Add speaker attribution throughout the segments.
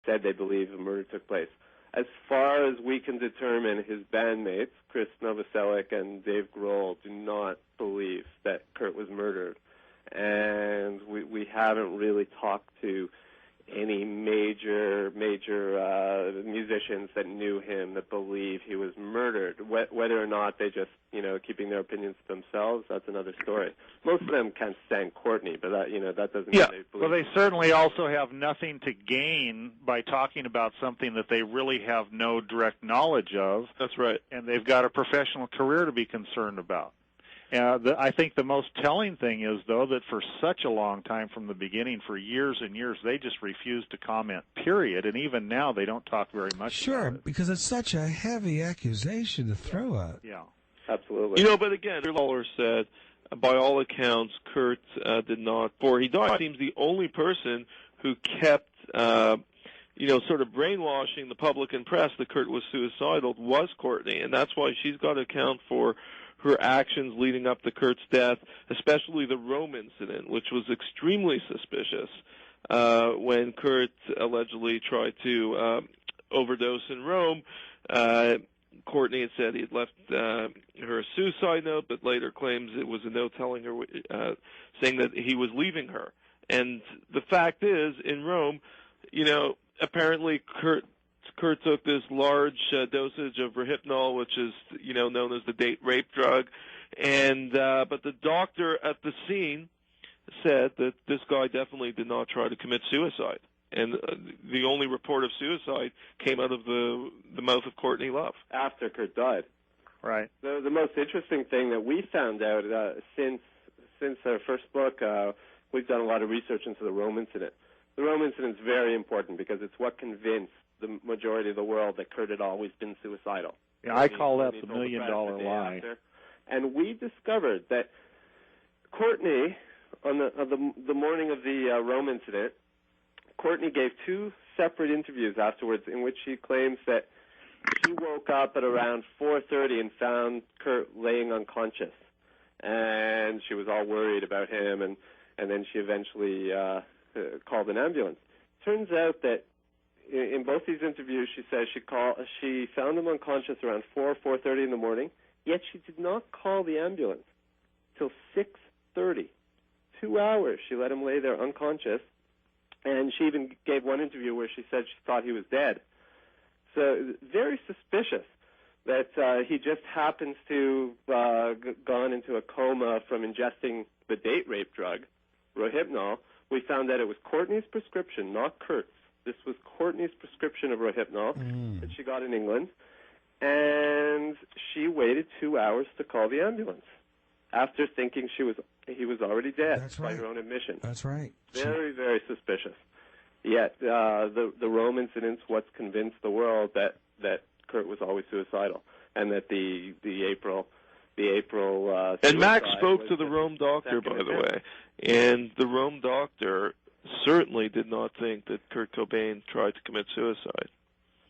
Speaker 1: said they believe a murder took place. As far as we can determine, his bandmates, Chris Novoselic and Dave Grohl, do not believe that Kurt was murdered. And we haven't really talked to any major musicians that knew him that believe he was murdered. Whether or not they just, keeping their opinions to themselves, that's another story. Most of them can't stand Courtney, but that doesn't mean they believe.
Speaker 2: Well, they certainly also have nothing to gain by talking about something that they really have no direct knowledge of.
Speaker 3: That's right.
Speaker 2: And they've got a professional career to be concerned about. I think the most telling thing is, though, that for such a long time from the beginning, for years and years, they just refused to comment, period. And even now, they don't talk very much about it.
Speaker 4: Because it's such a heavy accusation to throw out.
Speaker 1: Yeah, absolutely.
Speaker 3: But again, the lawyer said, by all accounts, Kurt did not, before he died, seems the only person who kept, sort of brainwashing the public and press that Kurt was suicidal was Courtney. And that's why she's got to account for her actions leading up to Kurt's death, especially the Rome incident, which was extremely suspicious when Kurt allegedly tried to overdose in Rome. Courtney had said he had left her a suicide note, but later claims it was a note telling her, saying that he was leaving her. And the fact is, in Rome, apparently Kurt took this large dosage of Rohypnol, which is, known as the date rape drug, and but the doctor at the scene said that this guy definitely did not try to commit suicide, and the only report of suicide came out of the mouth of Courtney Love
Speaker 1: after Kurt died.
Speaker 2: Right.
Speaker 1: The most interesting thing that we found out since our first book, we've done a lot of research into the Rome incident. The Rome incident is very important because it's what convinced the majority of the world that Kurt had always been suicidal.
Speaker 2: Yeah, I call that the $1 million lie.
Speaker 1: After. And we discovered that Courtney, on the morning of the Rome incident, Courtney gave two separate interviews afterwards in which she claims that she woke up at around 4:30 and found Kurt laying unconscious, and she was all worried about him, and then she eventually called an ambulance. Turns out that in both these interviews, she says she found him unconscious around 4:30 in the morning, yet she did not call the ambulance till 6:30. 2 hours she let him lay there unconscious, and she even gave one interview where she said she thought he was dead. So very suspicious that he just happens to gone into a coma from ingesting the date rape drug, Rohypnol. We found that it was Courtney's prescription, not Kurt's. This was Courtney's prescription of Rohypnol that she got in England, and she waited 2 hours to call the ambulance after thinking he was already dead.
Speaker 4: That's right.
Speaker 1: By her own admission.
Speaker 4: That's right.
Speaker 1: Very, very suspicious. Yet the Rome incident's what's convinced the world that Kurt was always suicidal, and that the April
Speaker 3: and Max spoke to the Rome doctor, by the way, and the Rome doctor certainly did not think that Kurt Cobain tried to commit suicide.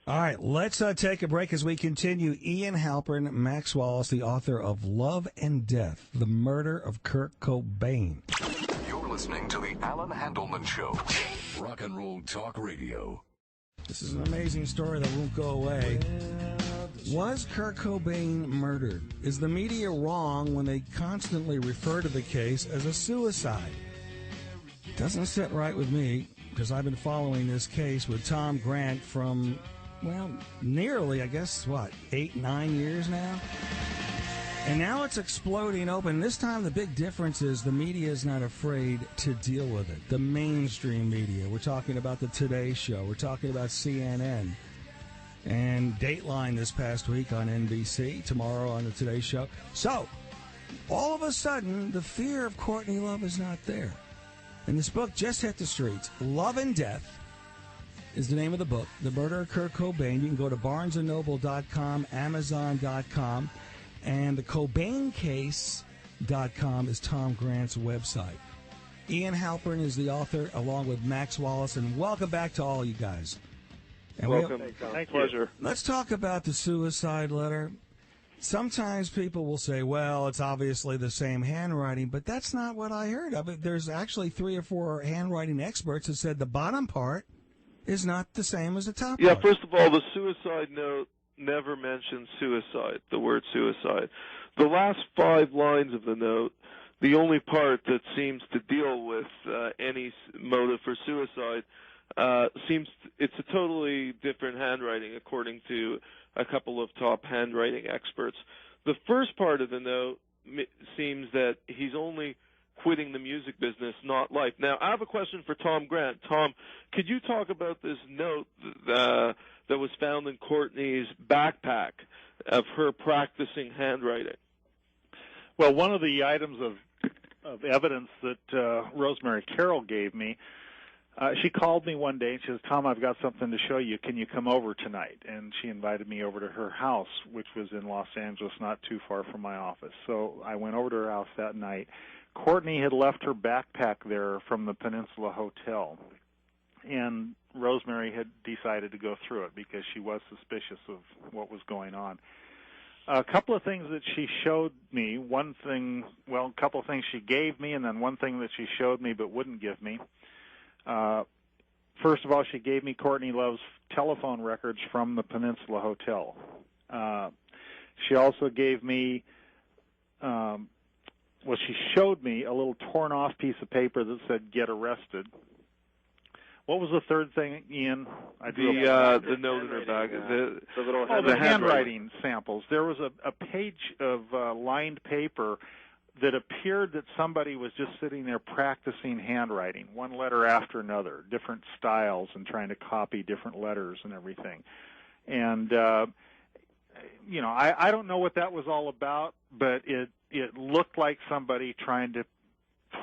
Speaker 4: All right, let's take a break as we continue. Ian Halpern, Max Wallace, the author of Love and Death, The Murder of Kurt Cobain.
Speaker 5: You're listening to the Allan Handelman Show. Rock and Roll Talk Radio.
Speaker 4: This is an amazing story that won't go away. Was Kurt Cobain murdered? Is the media wrong when they constantly refer to the case as a suicide? Doesn't sit right with me, because I've been following this case with Tom Grant from, nearly, 8, 9 years now? And now it's exploding open. This time the big difference is the media is not afraid to deal with it. The mainstream media. We're talking about the Today Show. We're talking about CNN. And Dateline this past week on NBC. Tomorrow on the Today Show. So, all of a sudden, the fear of Courtney Love is not there. And this book just hit the streets. Love and Death is the name of the book. The Murder of Kurt Cobain. You can go to BarnesandNoble.com, Amazon.com. And the CobainCase.com is Tom Grant's website. Ian Halpern is the author, along with Max Wallace. And welcome back to all you guys. And
Speaker 3: welcome.
Speaker 2: Thank you.
Speaker 3: Pleasure.
Speaker 4: Let's talk about the suicide letter. Sometimes people will say, well, it's obviously the same handwriting, but that's not what I heard of it. There's actually 3 or 4 handwriting experts that said the bottom part is not the same as the top
Speaker 3: Yeah,
Speaker 4: part.
Speaker 3: first of all, the suicide note never mentions suicide, the word suicide. The last 5 lines of the note, the only part that seems to deal with any motive for suicide, it's a totally different handwriting, according to a couple of top handwriting experts. The first part of the note seems that he's only quitting the music business, not life. Now, I have a question for Tom Grant. Tom, could you talk about this note that was found in Courtney's backpack of her practicing handwriting?
Speaker 2: Well, one of the items of evidence that Rosemary Carroll gave me, she called me one day and she says, Tom, I've got something to show you. Can you come over tonight? And she invited me over to her house, which was in Los Angeles, not too far from my office. So I went over to her house that night. Courtney had left her backpack there from the Peninsula Hotel, and Rosemary had decided to go through it because she was suspicious of what was going on. A couple of things that she showed me, a couple of things she gave me, and then one thing that she showed me but wouldn't give me. First of all, she gave me Courtney Love's telephone records from the Peninsula Hotel. She also gave me, she showed me a little torn-off piece of paper that said, "Get arrested." What was the third thing, Ian?
Speaker 3: The note in her bag.
Speaker 2: The handwriting samples. There was a page of lined paper that appeared that somebody was just sitting there practicing handwriting, one letter after another, different styles, and trying to copy different letters and everything. And, I don't know what that was all about, but it looked like somebody trying to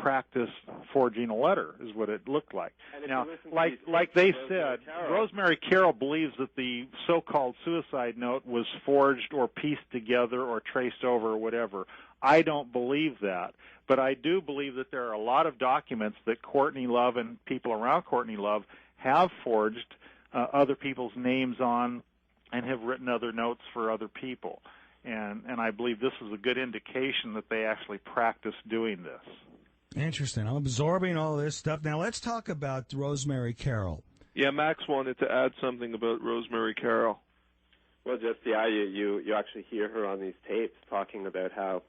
Speaker 2: practice forging a letter is what it looked like. Now, like they said, Rosemary Carroll believes that the so-called suicide note was forged or pieced together or traced over or whatever. I don't believe that, but I do believe that there are a lot of documents that Courtney Love and people around Courtney Love have forged other people's names on and have written other notes for other people. And I believe this is a good indication that they actually practiced doing this.
Speaker 4: Interesting. I'm absorbing all this stuff. Now let's talk about Rosemary Carroll.
Speaker 3: Yeah, Max wanted to add something about Rosemary Carroll.
Speaker 1: Well, you actually hear her on these tapes talking about how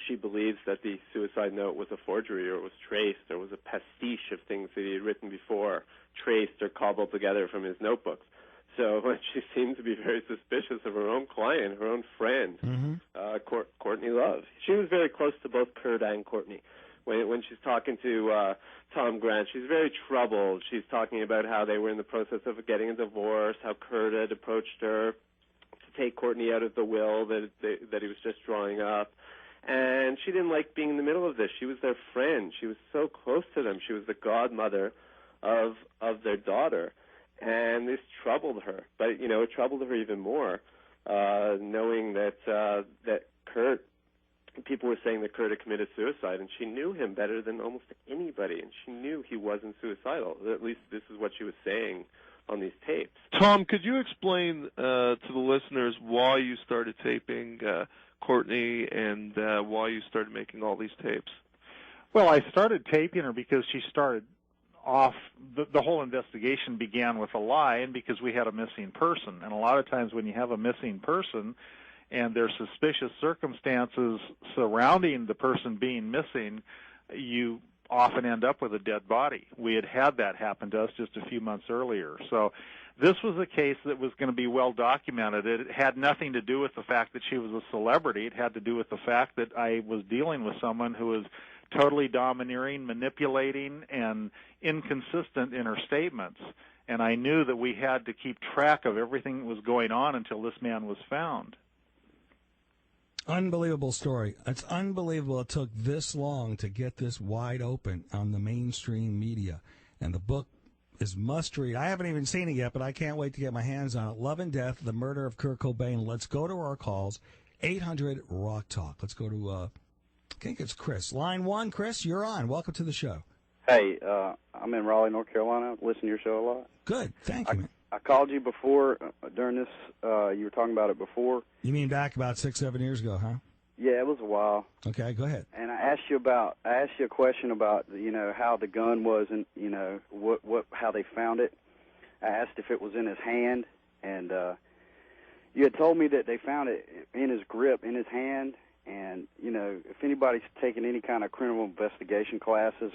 Speaker 1: she believes that the suicide note was a forgery or it was traced or was a pastiche of things that he had written before, traced or cobbled together from his notebooks. So she seemed to be very suspicious of her own client, her own friend, Courtney Love. She was very close to both Kurt and Courtney. When she's talking to Tom Grant, she's very troubled. She's talking about how they were in the process of getting a divorce, how Kurt had approached her to take Courtney out of the will that he was just drawing up. And she didn't like being in the middle of this. She was their friend. She was so close to them. She was the godmother of their daughter. And this troubled her. But, it troubled her even more, knowing that Kurt, people were saying that Kurt had committed suicide, and she knew him better than almost anybody, and she knew he wasn't suicidal. At least this is what she was saying on these tapes.
Speaker 3: Tom, could you explain to the listeners why you started taping Courtney and why you started making all these tapes?
Speaker 2: Well, I started taping her because she started off, the whole investigation began with a lie, and because we had a missing person. And a lot of times when you have a missing person and there's suspicious circumstances surrounding the person being missing, you often end up with a dead body. We had that happen to us just a few months earlier. So this was a case that was going to be well documented. It had nothing to do with the fact that she was a celebrity. It had to do with the fact that I was dealing with someone who was totally domineering, manipulating, and inconsistent in her statements. And I knew that we had to keep track of everything that was going on until this man was found.
Speaker 4: Unbelievable story. It's unbelievable it took this long to get this wide open on the mainstream media. And the book is must-read. I haven't even seen it yet, but I can't wait to get my hands on it. Love and Death, The Murder of Kurt Cobain. Let's go to our calls. 800-ROCK-TALK. Let's go to, I think it's Chris. Line 1, Chris, you're on. Welcome to the show.
Speaker 6: Hey, I'm in Raleigh, North Carolina. I listen to your show a lot.
Speaker 4: Good. Thank you, man.
Speaker 6: I called you before during this. You were talking about it before.
Speaker 4: You mean back about 6-7 years ago, huh?
Speaker 6: Yeah, it was a while.
Speaker 4: Okay, go ahead.
Speaker 6: And I asked you a question about how the gun was and how they found it. I asked if it was in his hand, and you had told me that they found it in his grip, in his hand. And, you know, if anybody's taken any kind of criminal investigation classes